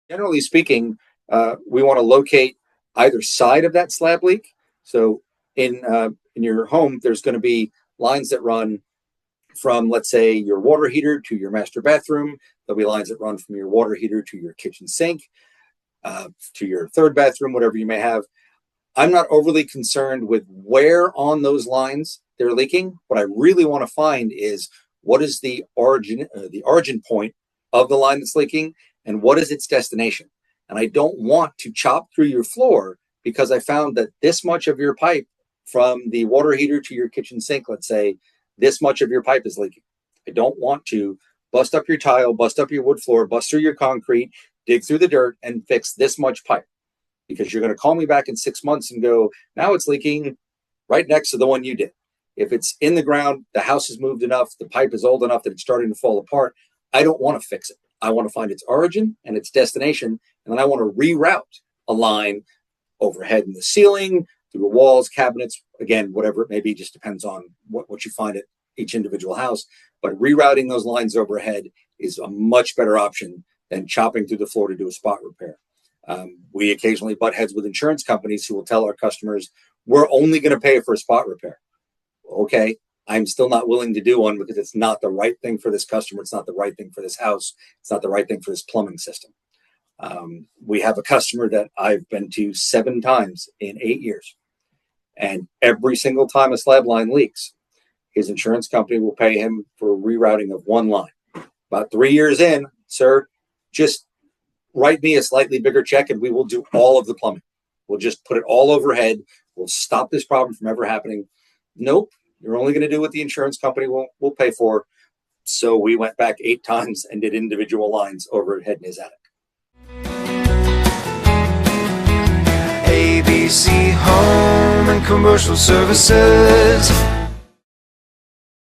Generally speaking, we want to locate either side of that slab leak. So in your home, there's going to be lines that run from, let's say, your water heater to your master bathroom. There'll be lines that run from your water heater to your kitchen sink, to your third bathroom, whatever you may have. I'm not overly concerned with where on those lines they're leaking. What I really want to find is what is the origin point of the line that's leaking, and what is its destination. And I don't want to chop through your floor because I found that this much of your pipe from the water heater to your kitchen sink, let's say, this much of your pipe is leaking. I don't want to bust up your tile, bust up your wood floor, bust through your concrete, dig through the dirt, and fix this much pipe. Because you're going to call me back in 6 months and go, now it's leaking right next to the one you did. If it's in the ground, the house has moved enough, the pipe is old enough that it's starting to fall apart, I don't want to fix it. I want to find its origin and its destination, and then I want to reroute a line overhead in the ceiling, through the walls, cabinets, again, whatever it may be, just depends on what you find at each individual house. But rerouting those lines overhead is a much better option than chopping through the floor to do a spot repair. We occasionally butt heads with insurance companies who will tell our customers, we're only going to pay for a spot repair. Okay, I'm still not willing to do one because it's not the right thing for this customer. It's not the right thing for this house. It's not the right thing for this plumbing system. We have a customer that I've been to 7 times in 8 years. And every single time a slab line leaks, his insurance company will pay him for rerouting of one line. About 3 years in, sir, just write me a slightly bigger check and we will do all of the plumbing. We'll just put it all overhead. We'll stop this problem from ever happening. Nope, you're only going to do what the insurance company will pay for. So we went back 8 times and did individual lines overhead in his attic. ABC Home and Commercial Services.